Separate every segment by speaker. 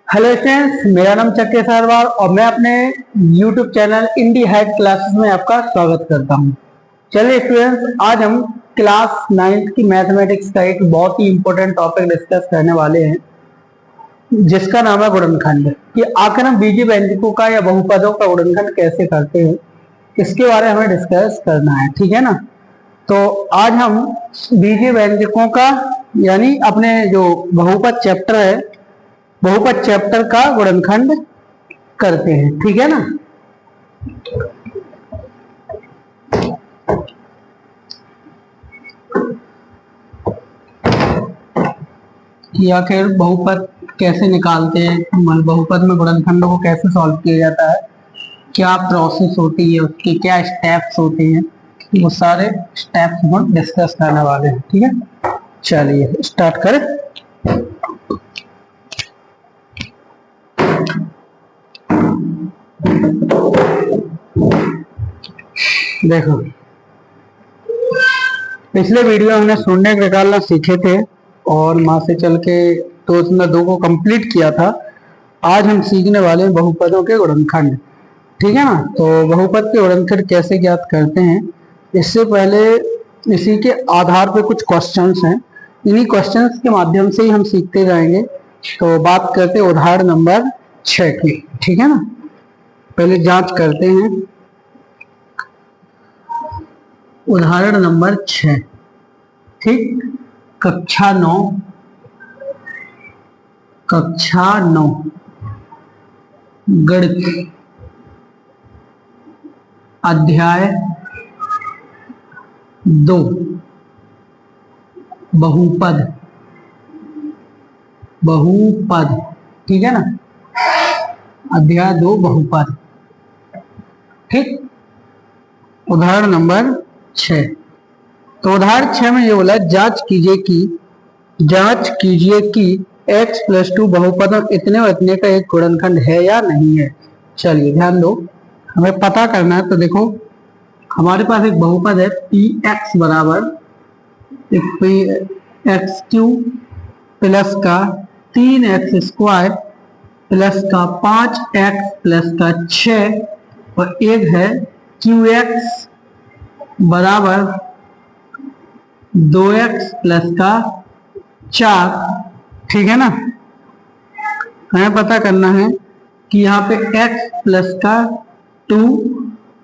Speaker 1: Hello students, मेरा नाम चक्के सारवार और मैं अपने YouTube चैनल इंडी हैक क्लासेस में आपका स्वागत करता हूं। चलिए स्टूडेंट्स, आज हम क्लास 9th की मैथमेटिक्स का एक बहुत ही इंपॉर्टेंट टॉपिक डिस्कस करने वाले हैं, जिसका नाम है गुणनखंड। कि आखिर हम बीजीय व्यंजकों का या बहुपदों का गुणनखंड कैसे करते हैं, इसके बारे में हमें डिस्कस करना है। ठीक है ना। तो आज हम बीजीय व्यंजकों का यानी अपने जो बहुपद चैप्टर है, बहुपद चैप्टर का गुणनखंड करते हैं। ठीक है ना। कि आखिर बहुपद कैसे निकालते हैं, बहुपद में गुणनखंड को कैसे सॉल्व किया जाता है, क्या प्रोसेस होती है, उसके क्या स्टेप्स होते हैं, वो सारे स्टेप्स हम डिस्कस करने वाले हैं। ठीक है, चलिए स्टार्ट करें। देखो, पिछले वीडियो में हमने शून्य निकालना सीखे थे और वहां से चल के तो उसने 2 को कंप्लीट किया था। आज हम सीखने वाले हैं बहुपदों के गुणनखंड। ठीक है ना। तो बहुपद के गुणनखंड कैसे ज्ञात करते हैं, इससे पहले इसी के आधार पे कुछ क्वेश्चंस हैं। इन्हीं क्वेश्चंस के माध्यम से ही हम सीखते जाएंगे। तो बात करते हैं उदाहरण नंबर 6 की। ठीक है ना। पहले जांच करते हैं उदाहरण नंबर 6। ठीक, कक्षा 9 गणित अध्याय 2 बहुपद। ठीक है ना। अध्याय 2 बहुपद। ठीक, उदाहरण नंबर 6। तो उदाहरण 6 में ये बोला, जांच कीजिए कि x + 2 बहुपदों इतने और इतने का एक गुणनखंड है या नहीं है। चलिए ध्यान दो, हमें पता करना है। तो देखो, हमारे पास एक बहुपद है px बराबर x³ प्लस का 3x² प्लस का 5x प्लस का 6 और एक है qx बराबर 2x प्लस का 4। ठीक है ना। हमें पता करना है कि यहाँ पे x प्लस का 2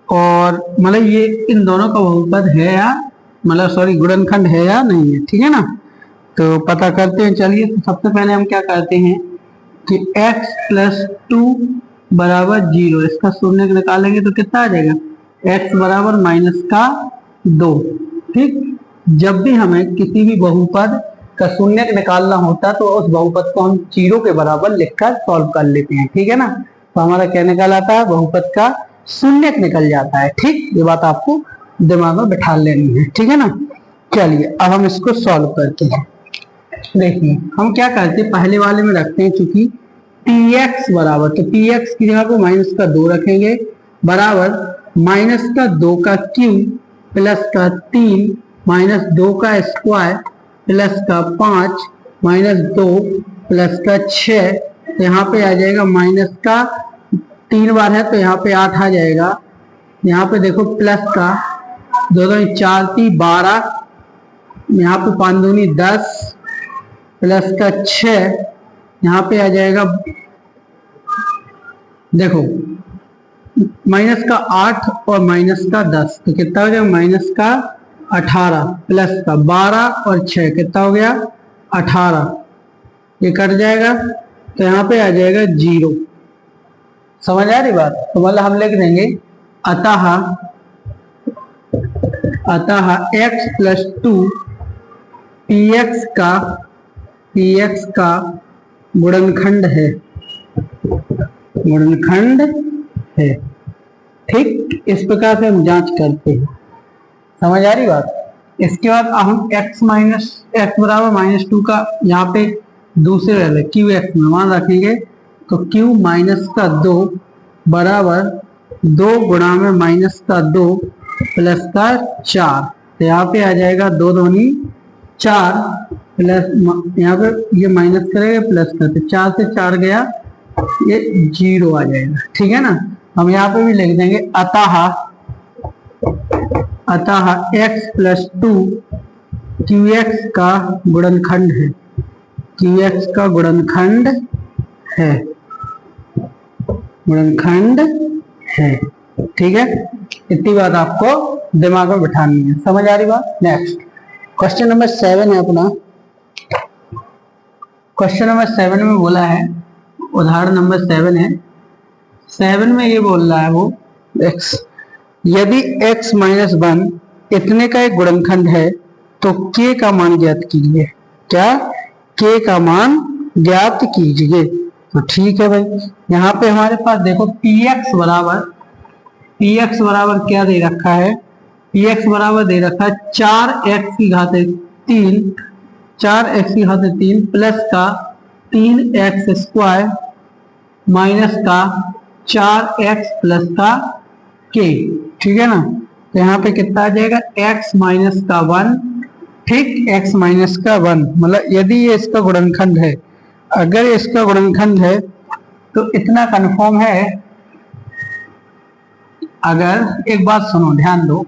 Speaker 1: और मतलब ये इन दोनों का बहुपद है या गुणनखंड है या नहीं है। ठीक है ना। तो पता करते हैं। चलिए, तो सबसे पहले हम क्या करते हैं कि x + 2 बराबर 0, इसका शून्य निकालेंगे तो कितना आ जाएगा, x बराबर -2। ठीक, जब भी हमें किसी भी बहुपद का शून्य निकालना होता है तो उस बहुपद को हम 0 के बराबर लिखकर सॉल्व कर लेते हैं। ठीक है ना। तो हमारा क्या निकल आता है, बहुपद का शून्य निकल जाता है। ठीक, ये बात आपको दिमाग में बिठा लेनी है। ठीक है ना। चलिए अब हम इसको सॉल्व करते हैं। देखिए, हम क्या करते हैं, पहले वाले में रखते हैं चूंकि px बराबर, तो px की जगह पे -2 रखेंगे बराबर -2 का क्यूब प्लस का 3 -2 का स्क्वायर प्लस का 5 -2 प्लस का 6। तो यहाँ पे आ जाएगा माइनस का 3 बार है तो यहाँ पे 8 आ जाएगा। यहाँ पे देखो प्लस का 2 2 4 3 12, यहाँ पे 5 दूनी 10 प्लस का 6, यहाँ पे आ जाएगा देखो माइनस का 8 और माइनस का 10, तो कितना हो जाएगा, माइनस का 18 प्लस का 12 और 6 कितना हो गया 18। ये कट जाएगा तो यहाँ पे आ जाएगा 0। समझ आ रही बात। तो मतलब हम लिख देंगे अतः x + 2 px का गुणनखंड है। ठीक, इस प्रकार से हम जांच करते हैं। समझ आ रही बात। इसके बाद हम x बराबर -2 का यहाँ पे दूसरे वाले qx में मान रखेंगे तो q -2 बराबर 2 गुणा में -2 प्लस का 4। तो यहाँ पे आ जाएगा 2 दूनी 4 प्लस, यहाँ पे ये माइनस करेगा प्लस करते, 4 से 4 गया ये 0 आ जाएगा। ठीक है ना, हम यहाँ पे भी लिख देंगे अतः x प्लस 2 qx का गुणनखंड है, qx का गुणनखंड है, गुणनखंड है। ठीक है, इतनी बात आपको दिमाग में बिठानी है। समझ आ रही बात? नेक्स्ट क्वेश्चन नंबर 7 है अपना। क्वेश्चन नंबर 7 में बोला है, उदाहरण नंबर 7 है। 7 में ये बोल रहा है वो x, यदि x माइनस 1 इतने का एक गुणनखंड है तो k का मान ज्ञात कीजिए। क्या? k का मान ज्ञात कीजिए। तो ठीक है भाई, यहाँ पे हमारे पास देखो px बराबर क्या दे रखा है? px बराबर दे रखा है 4x की घात 3, 4x की घात 3 प्लस का 3x स्क्वायर माइनस का 4x प्लस का k। ठीक है ना, तो यहाँ पे कितना आ जाएगा? x माइनस का 1, ठीक, x माइनस का 1, मतलब यदि ये इसका गुणनखंड है, अगर इसका गुणनखंड है तो इतना कंफर्म है। अगर एक बात सुनो, ध्यान दो,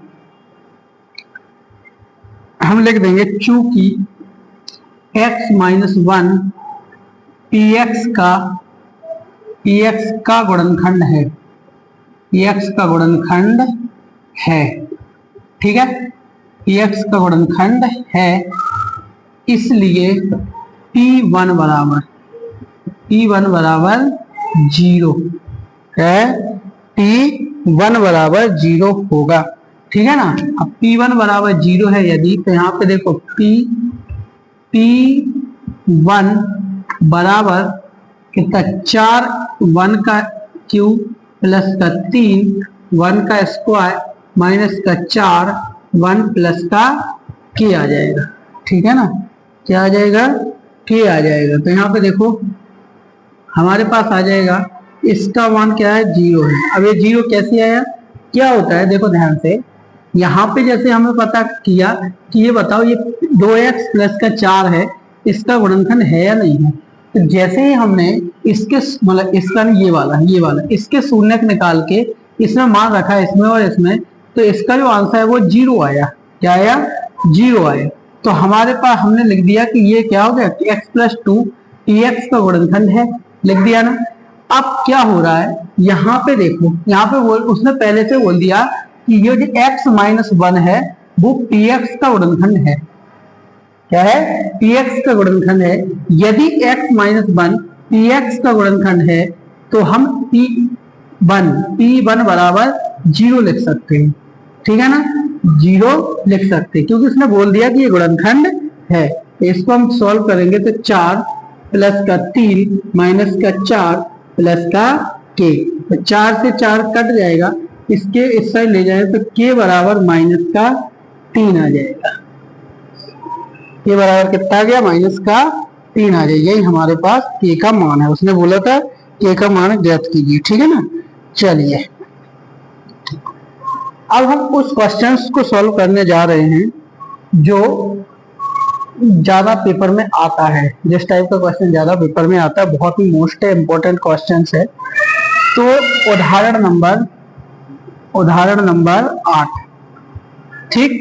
Speaker 1: हम लिख देंगे चूंकि x माइनस 1 px का गुणनखंड है, px का गुणनखंड है। ठीक है, px का गुणनखंड है, इसलिए p1 बराबर 0 है, p1 बराबर 0 होगा। ठीक है ना, अब p1 बराबर 0 है यदि, तो यहाँ पे देखो p1 बराबर कितना? 4 1 का क्यूब प्लस का 3 1 का स्क्वायर माइनस का 4 1 प्लस का k आ जाएगा। ठीक है ना, क्या आ जाएगा? k आ जाएगा। तो यहाँ पे देखो हमारे पास आ जाएगा, इसका मान क्या है? 0 है। अब ये 0 कैसे आया? क्या होता है, देखो ध्यान से, यहाँ पे जैसे हमें पता किया कि ये बताओ ये 2x प्लस का 4 है, इसका गुणनखंड है या नहीं है। तो जैसे ही हमने इसके मतलब इसका ये वाला इसके शून्यक निकाल के इसमें मान रखा है, इसमें और इसमें, तो इसका जो आंसर है वो 0 आया। क्या आया? 0 आया। तो हमारे पास हमने लिख दिया कि ये क्या हो गया? x प्लस 2 px का गुणनखंड है, लिख दिया ना। अब क्या हो रहा है, यहाँ पे देखो, यहाँ पे उसने पहले से बोल दिया कि ये जो x माइनस 1 है वो px का गुणनखंड है। क्या है? px का गुणनखंड है। यदि x माइनस 1 px का गुणनखंड है तो हम p1 बराबर 0 लिख सकते हैं। ठीक है ना, 0 लिख सकते हैं क्योंकि उसने बोल दिया कि ये गुणनखंड है। इसको हम सॉल्व करेंगे तो 4 प्लस का 3 माइनस का 4 प्लस का k, तो 4 से 4 कट जाएगा, इसके इस साइड ले जाए तो k बराबर माइनस का 3 आ जाएगा। k बराबर कितना आ गया? माइनस का 3 आ जाएगा। यही हमारे पास k का मान है। उसने बोला था k का मान ज्ञात कीजिए। ठीक है ना, चलिए अब हम उस क्वेश्चंस को सॉल्व करने जा रहे हैं जो ज्यादा पेपर में आता है। जिस टाइप का क्वेश्चन ज्यादा पेपर में आता है, बहुत ही मोस्ट इंपॉर्टेंट क्वेश्चन है। तो उदाहरण नंबर 8, ठीक,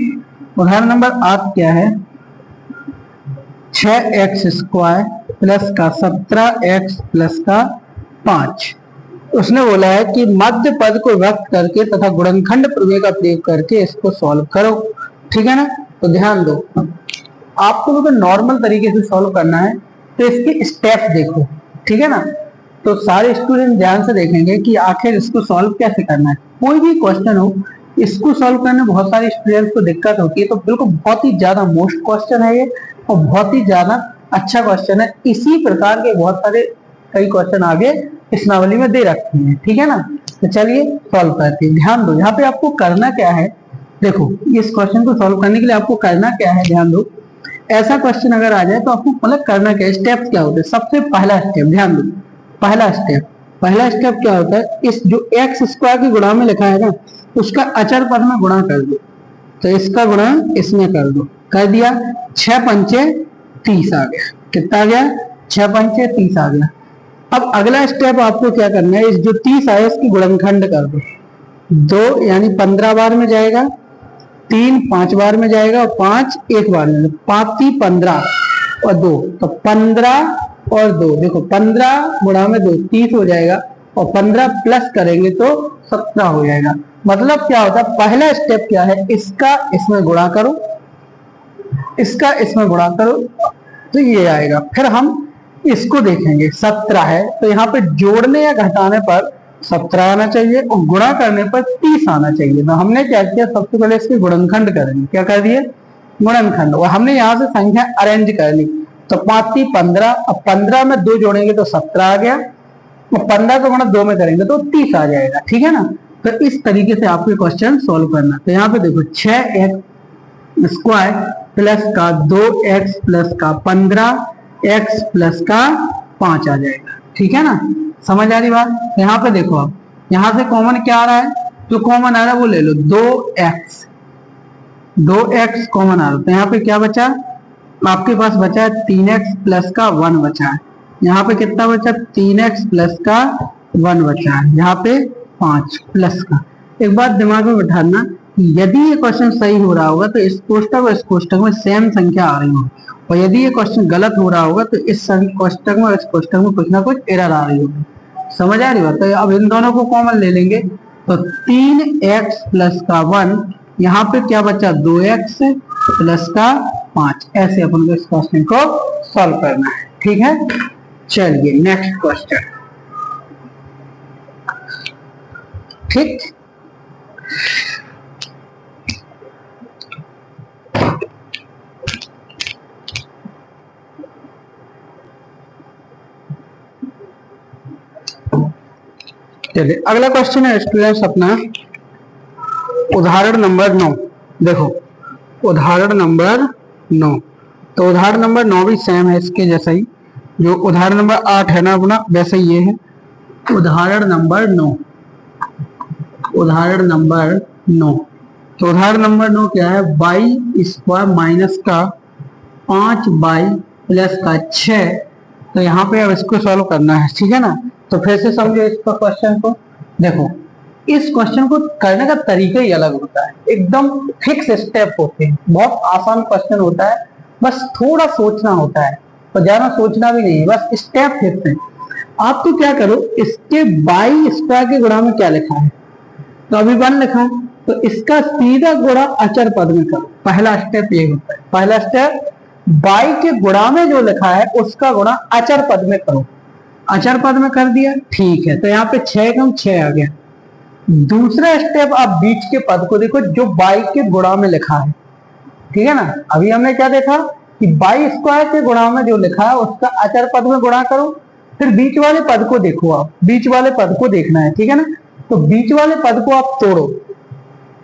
Speaker 1: उदाहरण नंबर 8 क्या है? 6x स्क्वायर प्लस का 17x प्लस का 5। उसने बोला है कि मध्य पद को व्यक्त करके तथा गुणनखंड प्रमेय का प्रयोग करके इसको सॉल्व करो। ठीक है ना, तो ध्यान दो, आपको तो नॉर्मल तरीके से सॉल्व करना है, तो इसके स्टेप देखो। ठीक है ना, तो सारे स्टूडेंट ध्यान से देखेंगे कि आखिर इसको सॉल्व कैसे करना है। कोई भी क्वेश्चन हो, इसको सॉल्व करने में बहुत सारे स्टूडेंट्स को दिक्कत होती है, तो बिल्कुल बहुत ही ज्यादा मोस्ट क्वेश्चन है ये और बहुत ही ज्यादा अच्छा क्वेश्चन है। इसी प्रकार के बहुत सारे कई क्वेश्चन आगे इस नावली में दे रखे हैं। ठीक है ना, तो चलिए सॉल्व करते हैं। ध्यान दो, यहाँ पे आपको करना क्या है, देखो इस क्वेश्चन को सॉल्व करने के लिए आपको करना क्या है, ध्यान दो। ऐसा क्वेश्चन अगर आ जाए तो आपको मतलब करना क्या है, स्टेप्स क्या होते हैं। सबसे पहला स्टेप, ध्यान दो, पहला स्टेप क्या होता है, इस जो एक्स स्क्वायर की गुणा में लिखा है ना, उसका अचर पद में गुणा कर दो। तो इसका गुणा इसमें कर दो, कर दिया, 6 पंचे 30 आ गया। कितना आ गया? 6 पंचे 30 आ गया। अब अगला स्टेप आपको क्या करना है, इस जो 30 आया इसकी गुणनखंड कर दो। 2 यानी 15 बार में जाएगा, 3 5 बार में जाएगा और 5 1 बार में। 5 15 और 2, तो 15 और 2, देखो 15 गुणा में 2 30 हो जाएगा और 15 प्लस करेंगे तो 17 हो जाएगा। मतलब क्या होता है, पहला स्टेप क्या है, इसका इसमें गुणा करो, इसका इसमें गुणा करो तो ये आएगा। फिर हम इसको देखेंगे, 17 है तो यहाँ पे जोड़ने या घटाने पर 17 आना चाहिए और गुणा करने पर 30 आना चाहिए। तो हमने क्या किया, सबसे पहले इसके गुणनखंड करेंगे। क्या कर दिए, गुणनखंड। और हमने यहाँ से संख्या अरेंज कर ली। तो 5 15, अब 15 में 2 जोड़ेंगे तो 17 आ गया और 15 को गुणा 2 में करेंगे तो 30 आ जाएगा। ठीक है ना। तो इस तरीके से आपको क्वेश्चन सोल्व करना। तो यहाँ पे देखो 6x स्क्वायर प्लस का 2x प्लस का 15x प्लस का 5 आ जाएगा। ठीक है ना, समझ आ रही बात। यहाँ पे देखो, आप यहाँ से कॉमन क्या आ रहा है, जो कॉमन आ रहा है वो ले लो, 2x कॉमन आ रहा है। तो यहाँ पे क्या बचा, आपके पास बचा है 3x प्लस का 1 बचा है। यहाँ पे कितना बचा, 3x प्लस का 1 बचा है। यहाँ पे 5 प्लस का। एक बात दिमाग में बिठाना, यदि ये क्वेश्चन सही हो रहा होगा तो इस कोष्टक और इस कोष्टक में सेम संख्या आ रही होगी, और यदि ये क्वेश्चन गलत हो रहा होगा तो इस कोष्टक में और इस कोष्टक में कुछ ना कुछ एरर आ रही होगी। समझ आ रही बात। तो अब इन दोनों को कॉमन ले लेंगे तो 3x प्लस का 1, यहाँ पे क्या बचा, 2x प्लस का 5। ऐसे अपन को इस क्वेश्चन को सॉल्व करना है। ठीक है, चलिए नेक्स्ट क्वेश्चन। ठीक, चलिए अगला क्वेश्चन है स्टूडेंट्स अपना उदाहरण नंबर 9। देखो उदाहरण नंबर 9, तो उदाहरण नंबर 9 भी सेम है इसके जैसा ही, जो उदाहरण नंबर 8 है ना अपना, वैसे ही ये है। उदाहरण नंबर 9, उदाहरण नंबर 9। तो उदाहरण नंबर 9 क्या है, y स्क्वायर माइनस का 5y प्लस का 6। तो यहाँ पे अब इसको सॉल्व करना है। ठीक है ना, तो फिर से समझो इसका क्वेश्चन को। देखो इस क्वेश्चन को करने का तरीका ही अलग होता है, एकदम फिक्स स्टेप होते हैं, बहुत आसान क्वेश्चन होता है, बस थोड़ा सोचना होता है, तो ज्यादा सोचना भी नहीं है, बस स्टेप फिक्स है। आप तो क्या करो, इसके बाई स्क्वायर के गुणा में क्या लिखा है, तो अभी 1 लिखा है, तो इसका सीधा गुणा अचर पद में करो। पहला स्टेप ये होता है, पहला स्टेप बाई के गुणा में जो लिखा है उसका गुणा अचर पद में करो। अचर पद में कर दिया, ठीक है। तो यहाँ पे 6 कम 6 आ गया। दूसरा स्टेप आप बीच के पद को देखो जो बाई के गुणा में लिखा है। ठीक है ना, अभी हमने क्या देखा कि बाई स्क्वायर के गुणा में जो लिखा है उसका अचर पद में गुणा करो। फिर बीच वाले पद को देखो, आप बीच वाले पद को देखना है। ठीक है ना, तो बीच वाले पद को आप तोड़ो,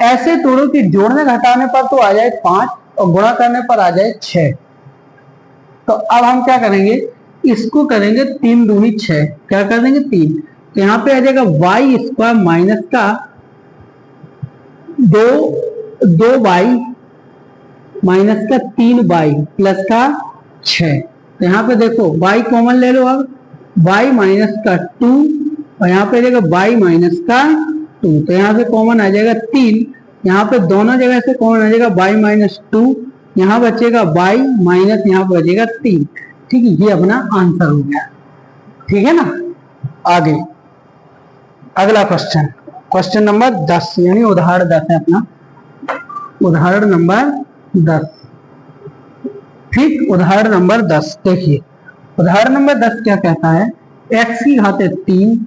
Speaker 1: ऐसे तोड़ो कि जोड़ने घटाने पर तो आ जाए 5 और गुणा करने पर आ जाए 6। तो अब हम क्या करेंगे, इसको करेंगे 3 दूनी 6, क्या कर देंगे 3। तो यहाँ पे आ जाएगा वाई स्क्वायर माइनस का 2y माइनस का 3y प्लस का 6। तो यहाँ पे देखो y कॉमन ले लो, अब y माइनस का 2 और यहाँ पे आ जाएगा y माइनस का 2। तो यहाँ से कॉमन आ जाएगा 3, यहाँ पे दोनों जगह से कॉमन आ जाएगा y माइनस 2, यहाँ बचेगा y माइनस, यहाँ पे बचेगा 3। ठीक है, ये अपना आंसर हो गया। ठीक है ना, आगे अगला क्वेश्चन, क्वेश्चन नंबर 10 यानी उदाहरण 10 है अपना, उदाहरण नंबर 10। ठीक, उदाहरण नंबर 10 देखिए, उदाहरण नंबर 10 क्या कहता है, x की घात 3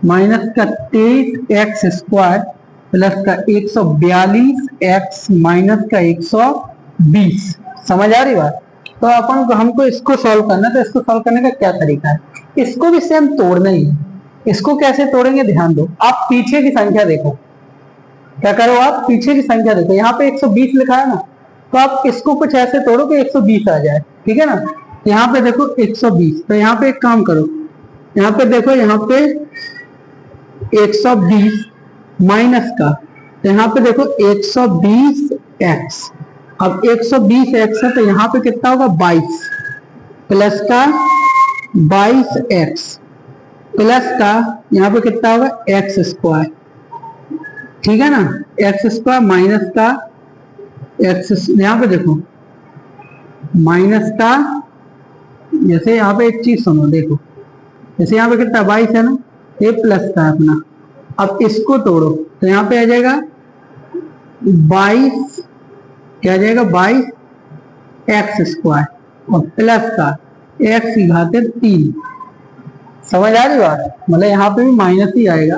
Speaker 1: माइनस का 23x स्क्वायर प्लस का 142x माइनस का 120। समझ आ रही बात। तो अपन को हमको इसको सॉल्व करना है, तो इसको सॉल्व करने का क्या तरीका है, इसको भी सेम तोड़ना ही है। इसको कैसे तोड़ेंगे, ध्यान दो, आप पीछे की संख्या देखो, क्या करो आप पीछे की संख्या देखो, यहाँ पे 120 लिखा है ना, तो आप इसको कुछ ऐसे तोड़ो कि 120 आ जाए। ठीक है ना, यहाँ पे देखो 120, तो यहाँ पे एक काम करो, यहाँ पे देखो, यहाँ पे 120 माइनस का, तो यहाँ पे देखो 120x। अब 120x है तो यहाँ पे कितना होगा 22 प्लस का 22x प्लस का यहाँ पे कितना होगा एक्स स्क्वायर, ठीक है ना, एक्स स्क्वायर माइनस का एक्स, यहाँ पे देखो माइनस का, जैसे यहाँ पे एक चीज सुनो देखो, जैसे यहाँ पे कितना 22 है ना, ये प्लस का है अपना, अब इसको तोड़ो तो यहाँ पे आ जाएगा 22, क्या आ जाएगा 22 एक्स स्क्वायर और प्लस का एक्स की घात 3। समझ आ रही बात, मतलब यहाँ पे भी माइनस ही आएगा,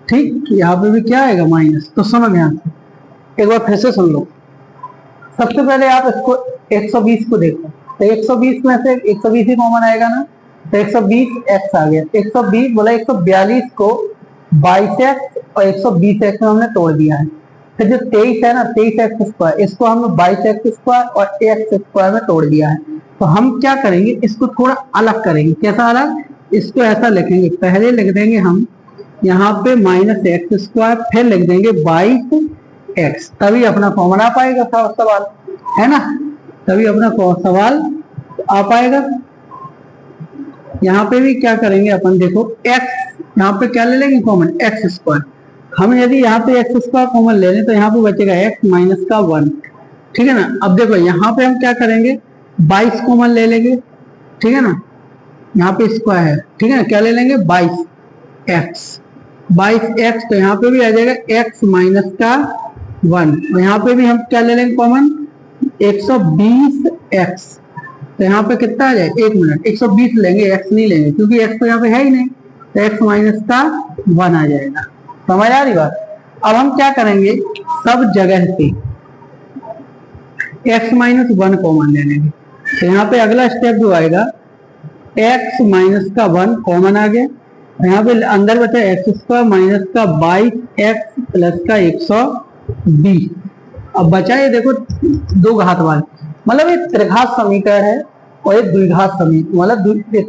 Speaker 1: ठीक, यहाँ पे भी क्या आएगा माइनस। तो सुनो ध्यान से एक बार फिर से सुन लो। सबसे पहले आप इसको 120 को देखो, तो 120 में से 120 ही कॉमन आएगा ना, तो 120 एक्स आ गया, 120 बोला 142 को 22 एक्स और 120 एक्स में हमने तोड़ दिया है। फिर जो 23 है ना 23 एक्स स्क्वायर, इसको हमने 22 एक्स स्क्वायर और एक्स स्क्वायर में तोड़ दिया है। तो हम क्या करेंगे, इसको थोड़ा अलग करेंगे। कैसा अलग, इसको ऐसा लिखेंगे, पहले लिख देंगे हम यहाँ पे माइनस एक्स स्क्वायर, फिर लिख देंगे 22 एक्स, तभी अपना फॉर्मूला आ पाएगा सवाल, है ना, तभी अपना सवाल आ पाएगा। यहाँ पे भी क्या करेंगे अपन, देखो x यहाँ पे क्या ले लेंगे कॉमन, एक्स स्क्वायर। हम यदि यहाँ पे एक्स स्क्वायर कॉमन ले लें तो यहाँ पे बचेगा x माइनस का 1, ठीक है ना। अब देखो यहाँ पे हम क्या करेंगे, 22 कॉमन ले लेंगे, ठीक है ना, यहाँ पे स्क्वायर है, ठीक है ना, क्या ले लेंगे 22x, तो यहाँ पे भी आ जाएगा x माइनस का 1, और यहाँ पे भी हम क्या ले लेंगे कॉमन 120x, तो यहाँ पे कितना आ जाए, एक मिनट, 120 लेंगे, x नहीं लेंगे क्योंकि x तो यहाँ पे है ही नहीं, तो x माइनस का 1 आ जाएगा। समझ आ रही बात। अब हम क्या करेंगे, सब जगह पे x माइनस 1 कॉमन ले लेंगे, तो यहाँ पे अगला स्टेप जो आएगा x माइनस का 1 कॉमन आ गया, यहाँ पे अंदर बचा एक्स स्क्वायर माइनस का 22x प्लस का 120। अब बचा ये देखो दो घात वाले, मतलब ये त्रिघात समीकरण है और ये द्विघात समीकरण, मतलब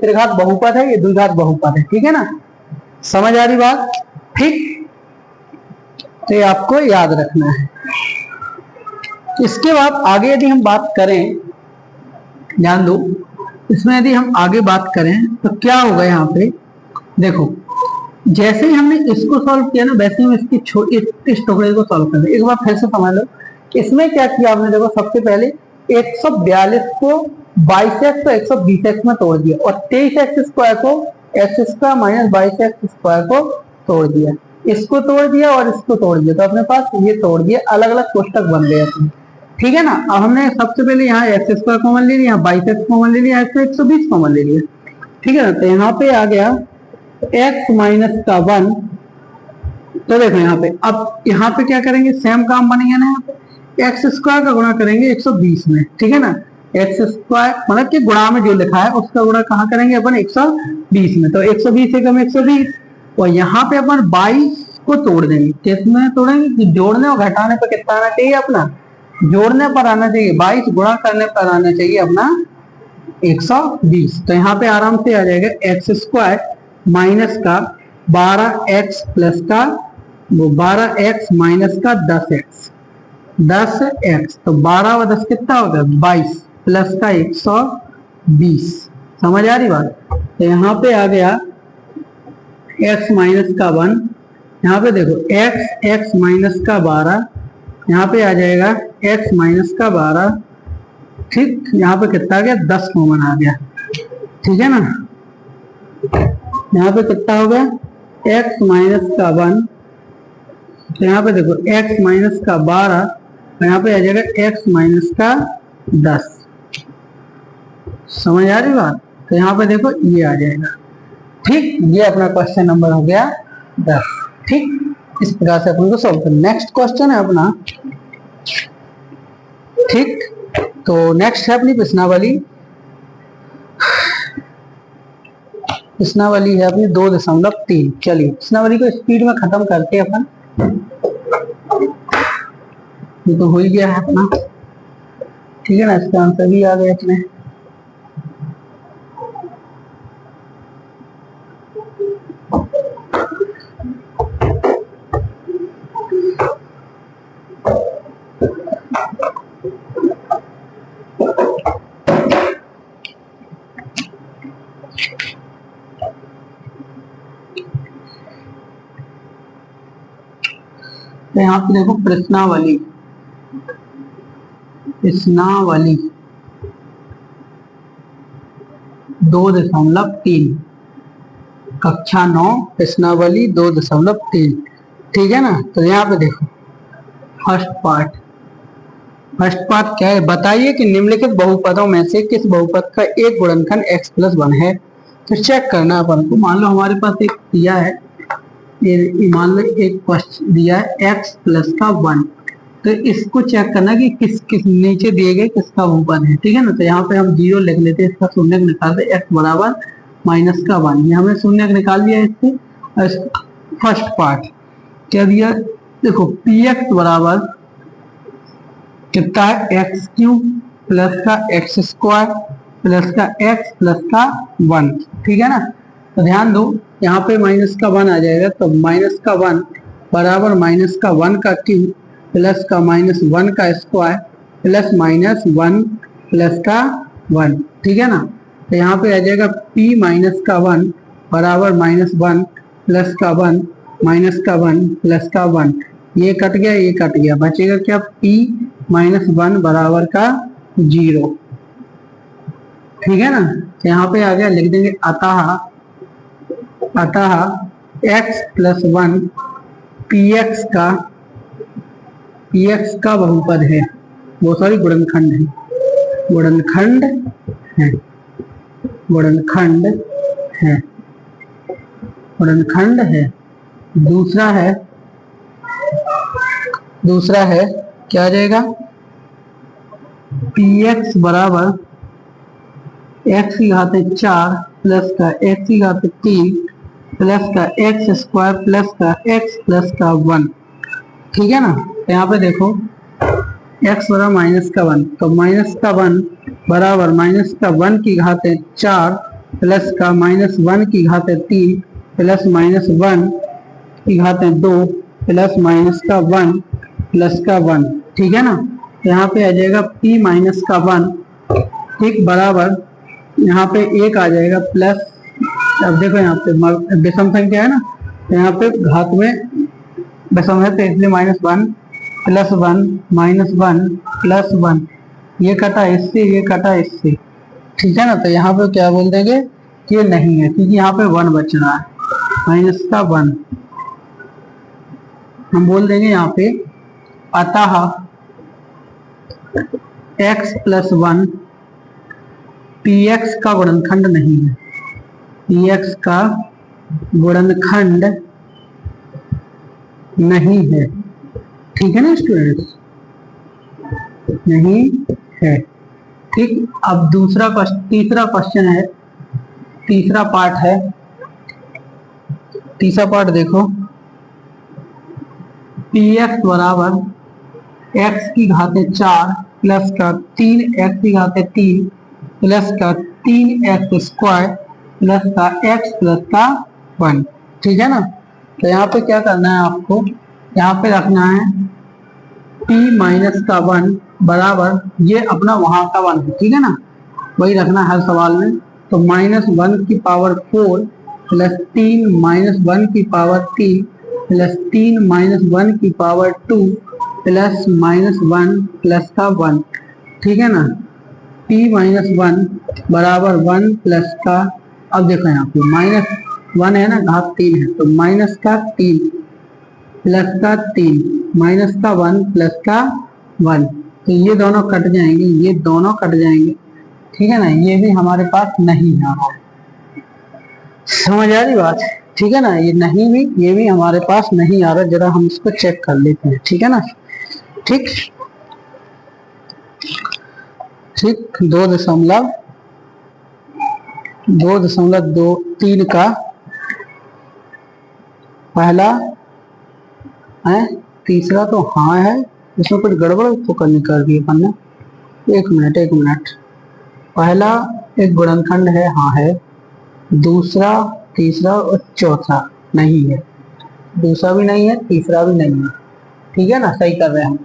Speaker 1: त्रिघात बहुपद है, ये द्विघात बहुपद है, ठीक है ना। समझ आ रही बात, ठीक, तो ये आपको याद रखना है। इसके बाद आगे यदि हम बात करें, ध्यान दो, इसमें यदि हम आगे बात करें तो क्या होगा, यहाँ पे देखो जैसे ही हमने इसको सॉल्व किया ना, वैसे हम इसकी इस टुकड़े को सॉल्व कर, एक बार फिर से समझ लो। इसमें क्या किया आपने, देखो सबसे पहले 142 को 22x तो 120x में तोड़ दिया, और 23x स्क्वायर को x square minus 22x square को तोड़ दिया, इसको तोड़ दिया और इसको तोड़ दिया, तो अपने पास ये तोड़ दिया, अलग अलग कोष्टक बन गए अपने, ठीक है ना। अब हमने सबसे पहले यहाँ एक्स स्क्वायर कॉमन ले लिया, 22x कॉमन ले लिया, 120 कॉमन ले लिया, ठीक है ना। तो यहाँ पे आ गया x माइनस का 1, तो देखो यहाँ पे, अब यहाँ पे क्या करेंगे, सेम काम बनेगा ना, यहाँ पे एक्स स्क्वायर का गुणा करेंगे 120 में, ठीक है ना, एक्स स्क्वायर मतलब कि गुणा में जो लिखा है उसका गुणा कहाँ करेंगे अपन 120 में, तो 120 एकम 120, और यहाँ पे अपन 22 को तोड़ देंगे, किसमें तोड़ेंगे कि जोड़ने और घटाने पर कितना आना चाहिए अपना, जोड़ने पर आना चाहिए 22, गुणा करने पर आना चाहिए अपना 120। तो यहाँ पे आराम से आ जाएगा एक्स स्क्वायर माइनस का 12x प्लस का वो 12x माइनस का 10x, तो 12 व 10 कितना होगा 22 प्लस का 120। समझ आ रही बात। तो यहाँ पे आ गया x माइनस का 1, यहाँ पे देखो x माइनस का 12, यहाँ पे आ जाएगा x माइनस का 12, ठीक, यहाँ पे कितना आ गया 10 कॉमन आ गया, ठीक है ना। यहाँ पे कितना हो गया x माइनस का 1, तो यहाँ पे देखो x माइनस का 12, तो यहाँ पे आ जाएगा x माइनस का 10। समझ आ रही बात। तो यहाँ पे देखो ये आ जाएगा, ठीक, ये अपना क्वेश्चन नंबर हो गया 10, ठीक, इस प्रकार से अपन को सॉल्व करना। नेक्स्ट क्वेश्चन है अपना, ठीक, तो नेक्स्ट है अपनी प्रश्नावली, प्रश्नावली है अपनी 2.3। चलिए प्रश्नावली को स्पीड में खत्म करते हैं अपन, ये तो हो ही गया है अपना, ठीक है ना, इसका आंसर भी आ गया अपने। तो यहाँ पे देखो प्रश्नावली, प्रश्नावली 2.3, कक्षा 9 प्रश्नावली 2.3, ठीक है ना। तो यहाँ पे देखो फर्स्ट पार्ट, फर्स्ट पार्ट क्या है, बताइए कि निम्नलिखित बहुपदों में से किस बहुपद का एक गुणनखंड x+1 है। तो चेक करना अपन को, मान लो हमारे पास एक दिया है, ये मान लो एक क्वेश्चन दिया है x+1, तो इसको चेक करना कि किस किस नीचे दिए गए किसका बहुपद है, ठीक है ना। तो यहाँ पे हम 0 लिख लेते हैं, इसका शून्य निकालते x बराबर -1, ये हमने शून्य निकाल दिया इससे। फर्स्ट पार्ट क्या दिया, देखो px बराबर कितना है, x³ प्लस का x² प्लस का x प्लस का 1, ठीक है ना। तो ध्यान दो यहाँ पे -1 आ जाएगा, तो -1 बराबर -1 का क्यूब प्लस का -1 का स्क्वायर प्लस -1 प्लस का 1, ठीक है ना। तो यहाँ पे आ जाएगा p-1 बराबर -1 प्लस का 1 माइनस का 1 प्लस का 1, ये कट गया ये कट गया, बचेगा क्या, p-1 बराबर का 0, ठीक है ना। तो यहाँ पे आ गया, लिख देंगे अतः x+1 px का बहुपद है, वो सॉरी गुणनखंड है, गुणनखंड है, गुणनखंड है, गुणनखंड है। दूसरा है क्या आ जाएगा, px बराबर x⁴ प्लस का x�3 प्लस का x² प्लस का x प्लस का 1, ठीक है ना। तो यहाँ पे देखो x बराबर -1, तो -1 बराबर -1⁴ प्लस का -1�3 प्लस -1�2 प्लस -1 प्लस का 1, ठीक है ना। तो यहाँ पे आ जाएगा p-1, ठीक, बराबर यहाँ पे 1 आ जाएगा प्लस, अब देखो यहाँ पे विषम संख्या है ना, तो यहाँ पे घात में विषम है, तो इसलिए -1 प्लस 1 -1 प्लस 1, ये कटा इससे ये कटा इससे, ठीक है ना। तो यहाँ पे क्या बोल देंगे कि ये नहीं है, क्योंकि यहाँ पे 1 बच रहा है, -1 हम बोल देंगे यहाँ पे अतः x+1 px का गुणनखंड नहीं है, px का गुणनखंड नहीं है, ठीक है ना स्टूडेंट्स, नहीं है, ठीक। अब तीसरा क्वेश्चन है, तीसरा पार्ट है, तीसरा पार्ट देखो, px बराबर x⁴ प्लस का 3x�3 प्लस का 3x² प्लस का x प्लस का 1, ठीक है ना। तो यहाँ पे क्या करना है आपको, यहाँ पे रखना है p-1 बराबर, ये अपना वहां का 1 है, ठीक है ना, वही रखना हर सवाल में। तो -1⁴ प्लस 3 -1⁴ प्लस 3 -1⁴ प्लस -1 प्लस का 1, ठीक है ना। p-1 बराबर 1 प्लस का, अब देखो यहाँ पे -1 है ना, घात 3 है, तो -3 प्लस का 3 माइनस का 1 प्लस का 1, तो ये दोनों कट जाएंगे, ये दोनों कट जाएंगे, ठीक है ना। ये भी हमारे पास नहीं आ रहा है, समझ आ रही बात, ठीक है ना। ये नहीं भी, ये भी हमारे पास नहीं आ रहा, जरा हम इसको चेक कर लेते हैं, ठीक है ना। ठीक, 2.23 का पहला है, तीसरा तो हाँ है, इसमें कुछ गड़बड़ तो करनी कर दी अपन ने, एक मिनट, पहला एक गुणनखंड है, हाँ है, दूसरा तीसरा और चौथा नहीं है, दूसरा भी नहीं है तीसरा भी नहीं है, ठीक है ना, सही कर रहे हैं हम,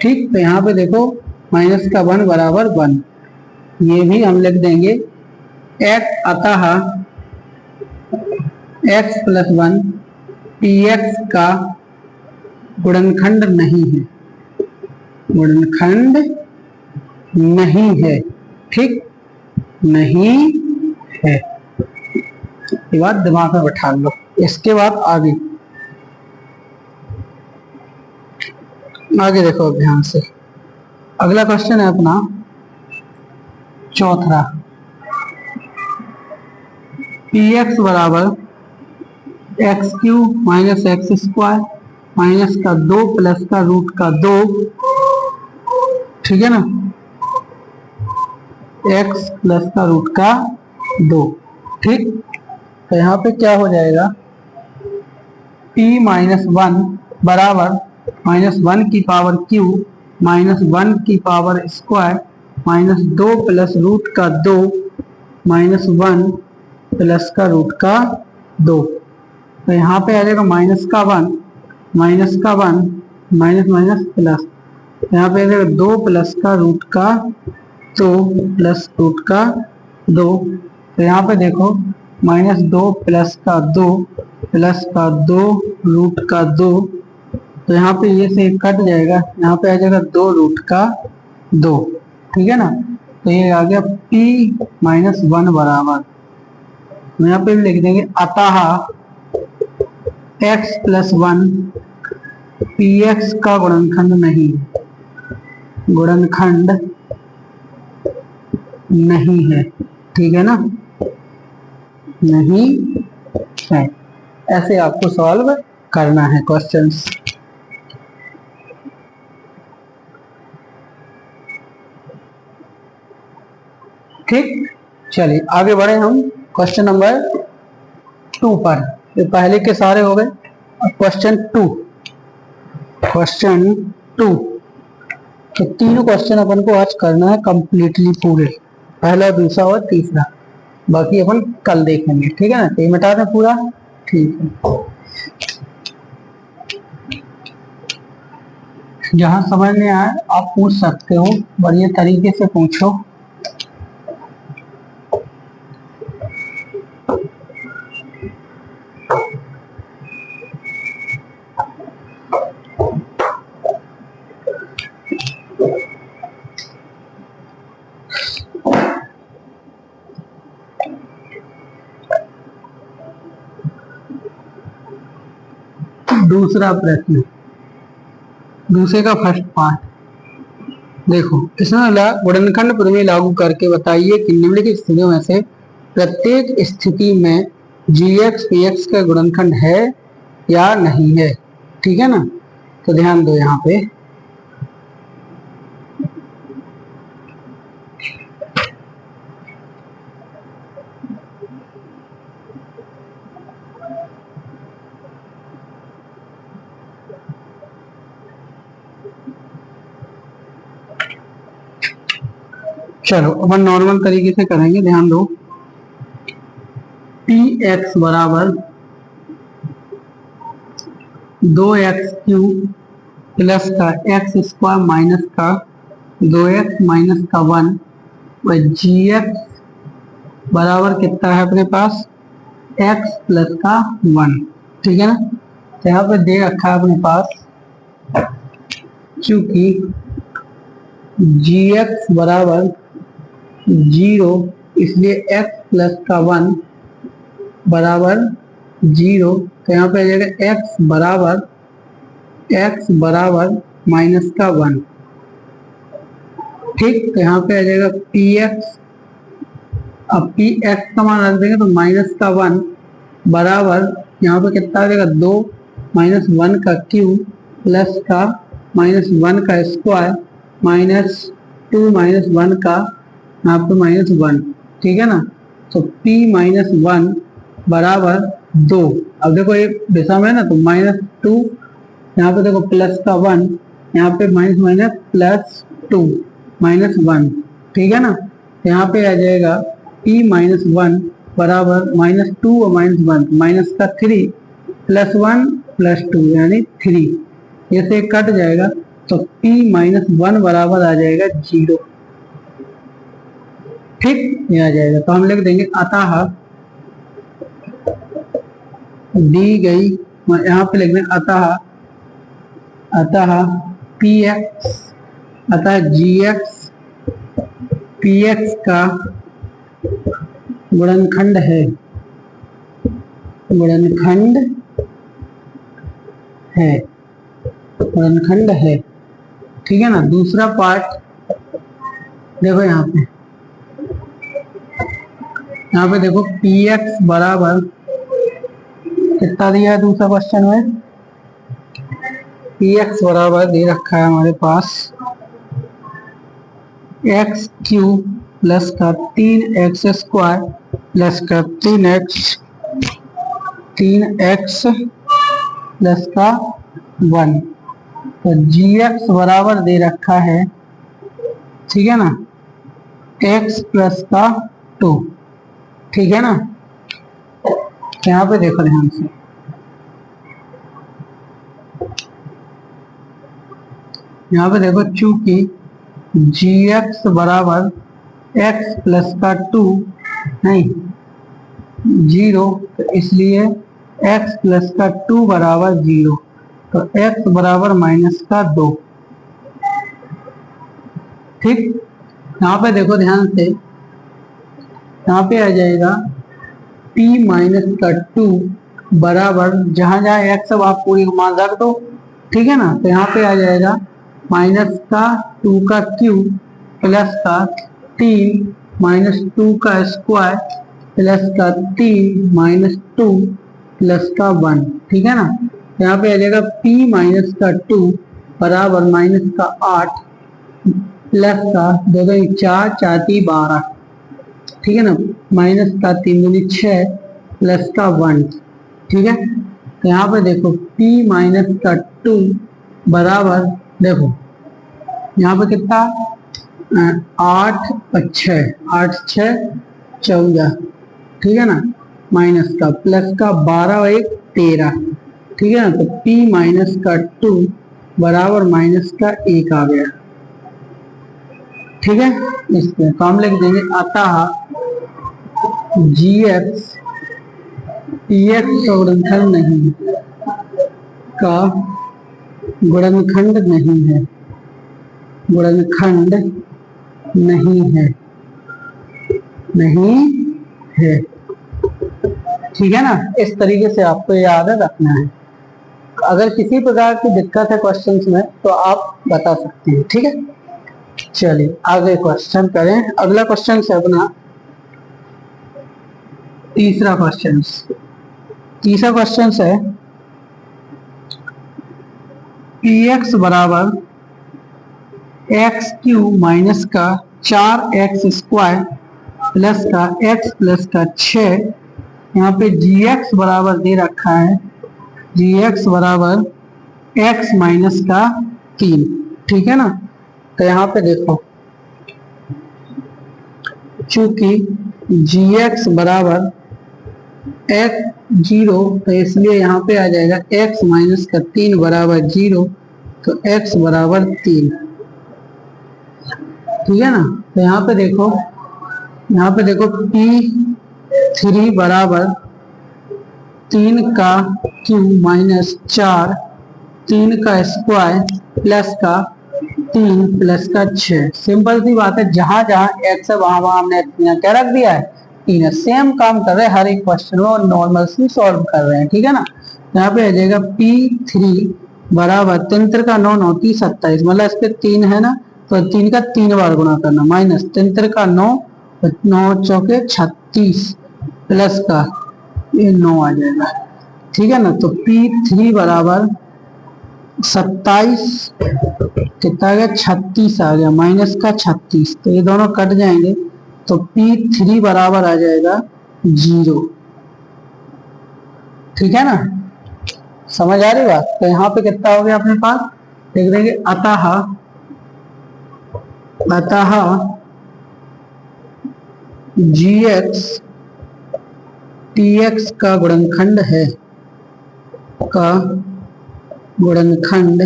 Speaker 1: ठीक। तो यहाँ पे देखो -1 बराबर 1, ये भी हम लिख देंगे अतः x+1 px का गुणनखंड नहीं है, गुणनखंड नहीं है, ठीक, नहीं है। ये बात दिमाग में बैठा लो। इसके बाद आगे आगे देखो ध्यान से। अगला क्वेश्चन है अपना चौथा, पी एक्स बराबर x Q minus x square minus का 2 प्लस का रूट का 2, ठीक है ना, एक्स प्लस का रूट का 2, ठीक। तो यहाँ पे क्या हो जाएगा, p माइनस 1 बराबर माइनस 1 की पावर क्यू माइनस 1 की power square minus 2 plus root का 2 माइनस 1 प्लस का रूट का 2। तो यहाँ पे आ जाएगा माइनस का 1 माइनस का 1 माइनस माइनस प्लस, यहाँ पे आ जाएगा 2 प्लस का रूट का 2 प्लस रूट का 2। तो यहाँ पे देखो माइनस 2 प्लस का 2 प्लस का 2 रूट का 2। तो यहाँ पे ये से कट जाएगा, यहाँ पे आ जाएगा 2 रूट का 2, ठीक है ना। तो ये आ गया p माइनस 1 बराबर, यहाँ पे भी लिख देंगे अतः x प्लस 1 px का गुणनखंड नहीं, गुणनखंड नहीं है, ठीक है ना, नहीं है। ऐसे आपको सॉल्व करना है क्वेश्चंस। ठीक, चलिए आगे बढ़े हम क्वेश्चन नंबर 2 पर। ये पहले के सारे हो गए, क्वेश्चन 2, क्वेश्चन 2। तो तीनों क्वेश्चन अपन को आज करना है कंप्लीटली पूरे, पहला दूसरा और तीसरा, बाकी अपन कल देखेंगे, ठीक है ना। तो ये मिटा दें पूरा, ठीक है। जहां समझ में आए आप पूछ सकते हो, बढ़िया तरीके से पूछो। दूसरा प्रश्न, दूसरे का फर्स्ट पार्ट देखो। इसमें गुणनखंड प्रमेय लागू करके बताइए कि निम्नलिखित स्थितियों में से प्रत्येक स्थिति में gx px का गुणनखंड है या नहीं है, ठीक है ना। तो ध्यान दो यहाँ पे, चलो अपन नॉर्मल तरीके से करेंगे, ध्यान दो। पी एक्स बराबर 2x क्यूब प्लस का एक्स स्क्वायर माइनस का 2x माइनस का 1 व जी एक्स बराबर कितना है अपने पास, x प्लस का 1, ठीक है ना। तो यहाँ पे दे रखा है अपने पास, चूंकि जी एक्स बराबर 0 इसलिए x प्लस का 1 बराबर 0। तो यहाँ पे आ जाएगा x बराबर माइनस का 1, ठीक। तो यहाँ पे आ जाएगा px, अब px का मान रख देंगे तो माइनस का 1 बराबर यहाँ पे कितना आ जाएगा 2 माइनस 1 का क्यूब प्लस का माइनस 1 का स्क्वायर माइनस 2 माइनस 1 का यहाँ पे माइनस 1, ठीक है ना। तो p माइनस 1 बराबर 2। अब देखो एक दिशा में है ना, तो माइनस 2, यहाँ पे देखो प्लस का 1, यहाँ पे माइनस माइनस प्लस 2 माइनस 1, ठीक है ना। तो यहाँ पे आ जाएगा p माइनस 1 बराबर माइनस 2 और माइनस 1 माइनस का 3 प्लस 1 प्लस 2 यानी 3, ये से कट जाएगा। तो p माइनस 1 बराबर आ जाएगा 0, ठीक, ये आ जाएगा। तो हम लिख देंगे अतः दी गई, यहाँ पे लिख देंगे अतः अतः पी एक्स, अतः जी एक्स पी एक्स का गुणनखंड है, गुणनखंड है, गुणनखंड है। ठीक है ना। दूसरा पार्ट देखो यहाँ पे देखो पी एक्स बराबर कितना दिया है दूसरा क्वेश्चन में, पी एक्स बराबर दे रखा है हमारे पास एक्स क्यूब प्लस का 3x स्क्वायर प्लस का 3x प्लस का 1। तो जी एक्स बराबर दे रखा है, ठीक है ना, x प्लस का 2। ठीक है ना। यहाँ पे देखो ध्यान से, यहाँ पे देखो चूंकि जी एक्स बराबर x प्लस का 2 नहीं 0, तो इसलिए x प्लस का 2 बराबर 0, तो x बराबर माइनस का 2। ठीक। यहाँ पे देखो ध्यान से, यहाँ पे आ जाएगा p माइनस का 2 बराबर जहां जहां x अब आप पूरी मान रख दो। ठीक है ना। तो यहाँ पे आ जाएगा माइनस का 2 का क्यूब प्लस का 3 माइनस 2 का स्क्वायर प्लस का 3 माइनस 2 प्लस का 1। ठीक है ना। यहाँ पे आ जाएगा p माइनस का 2 बराबर माइनस का 8 प्लस का 2 2 4 4 3 12। ठीक है ना। माइनस का 3 दूनी 6 प्लस का 1। ठीक है। तो यहाँ पे देखो p माइनस का 2 बराबर देखो यहाँ पे कितना 8 और 6 8 6 14। ठीक है ना। माइनस का प्लस का 12 और 1 13। ठीक है ना। तो p माइनस का 2 बराबर माइनस का 1 आ गया। ठीक है। इसमें तो हम लिख देंगे अतः जी एक्स पी एक्स का गुणनखंड नहीं, का गुणनखंड नहीं है, गुणनखंड नहीं है, नहीं है। ठीक है ना। इस तरीके से आपको याद रखना है। अगर किसी प्रकार की दिक्कत है क्वेश्चंस में तो आप बता सकते हैं। ठीक है। चलिए आगे क्वेश्चन करें। अगला क्वेश्चन है अपना तीसरा क्वेश्चन। तीसरा क्वेश्चन है पी एक्स बराबर एक्स क्यूब माइनस का 4x स्क्वायर प्लस का x प्लस का 6। यहाँ पे जी एक्स बराबर दे रखा है, जी एक्स बराबर x माइनस का 3। ठीक है ना। तो यहाँ पे देखो चूंकि जी एक्स बराबर x 0, तो इसलिए यहाँ पे आ जाएगा x माइनस का 3 बराबर 0, तो x बराबर 3। ठीक है ना। तो यहाँ पे देखो p3 बराबर 3 का क्यूब माइनस 4 3 का स्क्वायर प्लस का 3 प्लस का 6। सिंपल सी बात है, जहां जहां x है वहां वहां हमने क्या रख दिया है, 3 सेम काम कर रहे हैं हर एक क्वेश्चन में और नॉर्मल से सॉल्व कर रहे हैं। ठीक है ना। यहाँ पे आ जाएगा p3 बराबर 3 का 9 9 3 27, मतलब इस पे 3 है ना, तो 3 का 3 बार गुणा करना माइनस 3 का 9 9 चौके 36 प्लस का ये 9 आ जाएगा। ठीक है ना। तो p3 बराबर 27 कितना आ गया 36 आ गया माइनस का 36, तो ये दोनों कट जाएंगे तो p3 बराबर आ जाएगा 0। ठीक है ना। समझ आ रही बात। तो यहाँ पे कितना हो गया अपने पास, देख देंगे अतः जी एक्स टी एक्स का गुणनखंड है, का गुणनखंड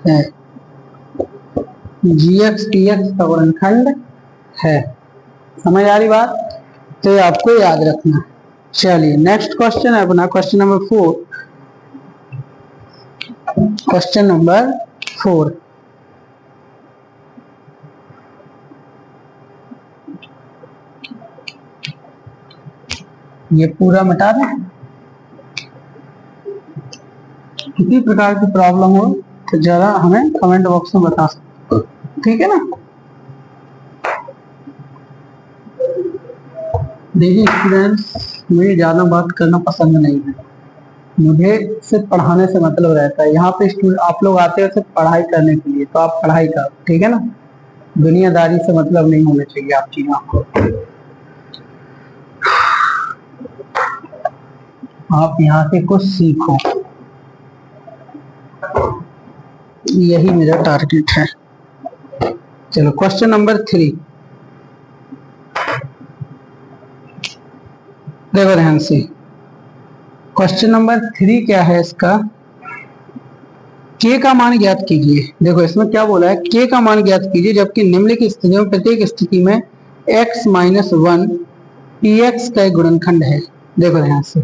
Speaker 1: है, जी एक्स टी एक्स का गुणनखंड है। समझ आ रही बात। तो ये आपको याद रखना। चलिए नेक्स्ट क्वेश्चन है अपना क्वेश्चन नंबर 4। Question number 4। ये पूरा मिटा दें। किसी प्रकार की प्रॉब्लम हो तो जरा हमें कमेंट बॉक्स में बता सकते, ठीक है ना। देखिए स्टूडेंट्स, मुझे ज्यादा बात करना पसंद नहीं है, मुझे सिर्फ पढ़ाने से मतलब रहता है। यहाँ पे स्टूडेंट आप लोग आते हो सिर्फ पढ़ाई करने के लिए, तो आप पढ़ाई करो, ठीक है ना। दुनियादारी से मतलब नहीं होना चाहिए आप चीजों को। आप यहाँ से कुछ सीखो, यही मेरा टारगेट है। चलो क्वेश्चन नंबर 3 देखो ध्यान से। क्वेश्चन नंबर 3 क्या है इसका, k का मान ज्ञात कीजिए। देखो इसमें क्या बोला है, k का मान ज्ञात कीजिए जबकि निम्नलिखित स्थितियों में प्रत्येक स्थिति में x - 1 px का एक गुणनखंड है। देखो ध्यान से,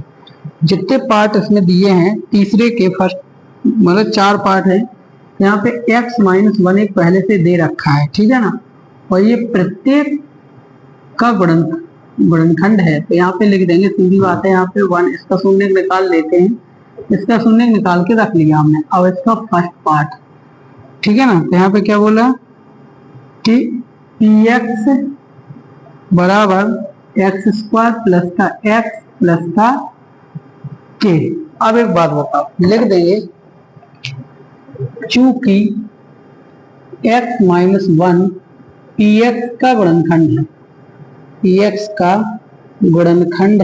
Speaker 1: जितने पार्ट इसमें दिए हैं तीसरे के फर्स्ट मतलब 4 पार्ट है। यहाँ पे x - 1 एक पहले से दे रखा है, ठीक है ना, और ये प्रत्येक का गुणनखंड है। तो यहाँ पे लिख देंगे, सीधी बात है, यहाँ पे 1 इसका शून्य निकाल लेते हैं, इसका शून्य निकाल के रख लिया हमने। अब इसका फर्स्ट पार्ट, ठीक है ना। तो यहाँ पे क्या बोला कि px बराबर x² प्लस का x प्लस का k। अब एक बात बताओ, लिख देंगे चूंकि x - 1 px का गुणनखंड है, px का गुणनखंड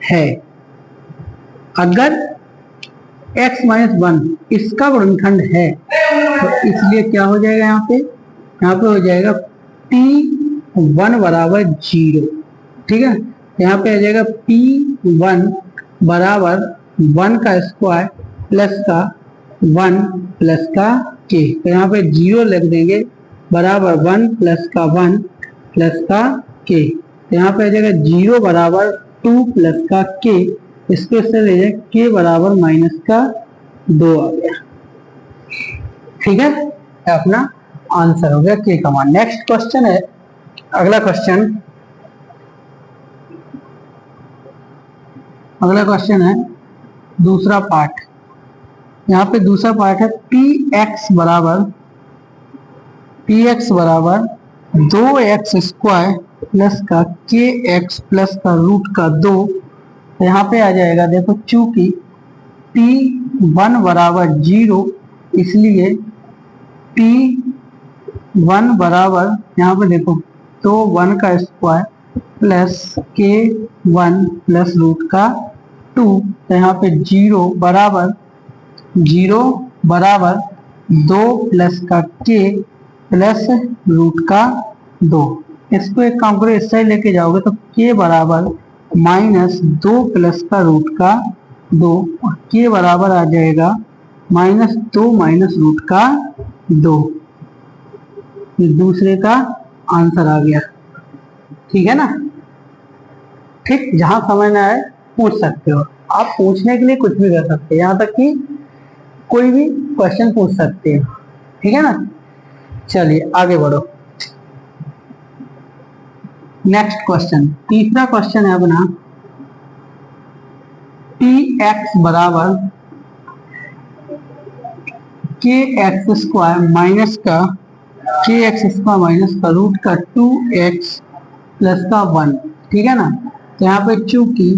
Speaker 1: है, अगर x - 1 इसका गुणनखंड है तो इसलिए क्या हो जाएगा, यहाँ पे हो जाएगा p1 बराबर 0, ठीक है। यहाँ पे आ जाएगा p1 बराबर 1 का स्क्वायर प्लस का 1 प्लस का k। तो यहाँ पे 0 लिख देंगे बराबर 1 प्लस का 1 प्लस का k। तो यहाँ पे आ जाएगा 0 बराबर 2 प्लस का k, इसको इससे ले जाए k बराबर -2 आ गया, ठीक है। अपना आंसर हो गया k का मान। नेक्स्ट क्वेश्चन है, अगला क्वेश्चन है दूसरा पार्ट। यहाँ पे दूसरा पार्ट है px बराबर 2x² प्लस का kx प्लस का √2। तो यहाँ पे आ जाएगा, देखो चूंकि p1 बराबर 0 इसलिए p1 बराबर, यहाँ पे देखो, तो 1 का स्क्वायर प्लस k1 प्लस √2। तो यहाँ पे 0 बराबर 2 प्लस का k प्लस √2। इसको एक काम करो, इस साइड लेके जाओगे तो k बराबर -2 प्लस का √2 और k बराबर आ जाएगा -2 माइनस √2। ये दूसरे का आंसर आ गया, ठीक है ना। ठीक, जहां समझ ना आए पूछ सकते हो आप, पूछने के लिए कुछ भी कर सकते हैं, यहाँ तक कि कोई भी क्वेश्चन पूछ सकते हो, ठीक है ना। चलिए आगे बढ़ो। नेक्स्ट क्वेश्चन, तीसरा क्वेश्चन है अपना px बराबर kx² माइनस का kx² माइनस का √2x प्लस का 1, ठीक है ना। तो यहाँ पे चूंकि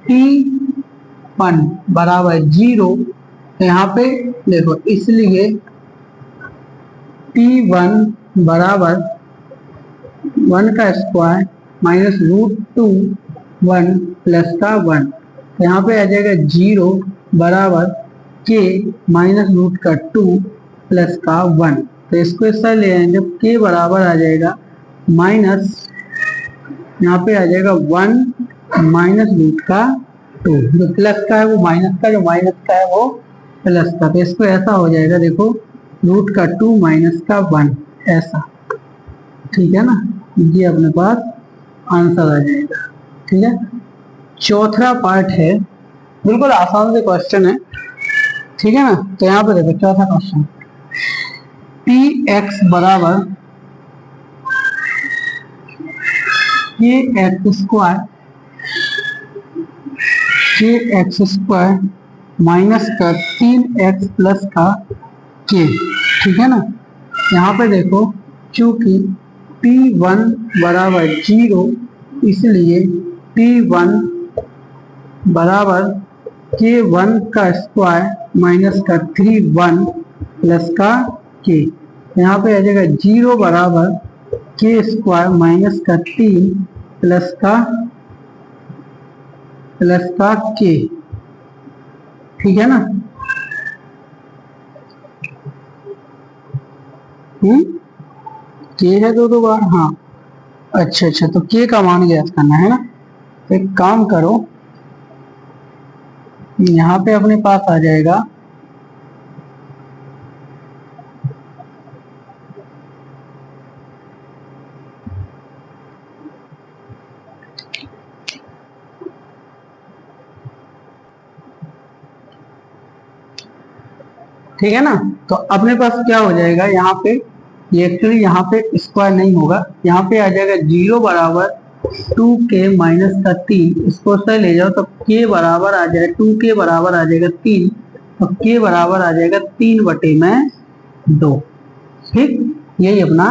Speaker 1: p1 बराबर 0, तो यहाँ पे देखो इसलिए p1 बराबर 1 का स्क्वायर माइनस √2 1 प्लस का 1। तो यहाँ पे आ जाएगा 0 बराबर k माइनस √2 प्लस का 1। तो इसको इस तरह ले आएंगे, k बराबर आ जाएगा माइनस, यहाँ पे आ जाएगा 1 माइनस √2। जो प्लस का है वो माइनस का, जो माइनस का है वो प्लस का। तो इसको ऐसा हो जाएगा, देखो √2 माइनस का 1 ऐसा, ठीक है ना। ये अपने पास आंसर आ जाएगा, ठीक है। चौथा पार्ट है, बिल्कुल आसान से क्वेश्चन है, ठीक है ना। तो यहाँ पे देखो चौथा क्वेश्चन, पी एक्स बराबर के एक्स स्क्वायर माइनस का 3x प्लस का के, ठीक है ना। यहाँ पे देखो चूंकि P1 बराबर 0 इसलिए P1 बराबर K1 का स्क्वायर माइनस का 3 प्लस का के। यहाँ पे आ जाएगा 0 बराबर के स्क्वायर माइनस का 3 प्लस का के, ठीक है ना। के है दो बार, हाँ अच्छा, तो के का मान ज्ञात करना है ना। तो एक काम करो, यहाँ पे अपने पास आ जाएगा ठीक है ना। तो अपने पास क्या हो जाएगा यहाँ पे, ये एक्चुअली यहाँ पे स्क्वायर नहीं होगा, यहाँ पे आ जाएगा 0 बराबर 2k माइनस का 3, इसको से ले जाओ तो k बराबर आ जाएगा 2k बराबर आ जाएगा 3, तो k बराबर आ जाएगा 3/2। ठीक, यही अपना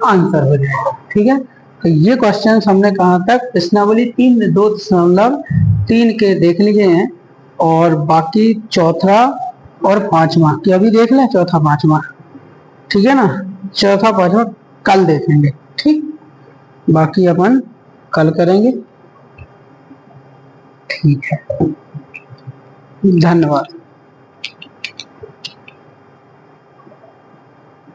Speaker 1: आंसर हो जाएगा। ठीक है, तो ये क्वेश्चन हमने कहाँ तक प्रश्नावली 3.2.3 के देख लिए हैं, और बाकी चौथा और पांचवा कि अभी देख लें, चौथा पांचवा ठीक है ना। चौथा पांचवा कल देखेंगे, ठीक, बाकी अपन कल करेंगे। ठीक है, धन्यवाद।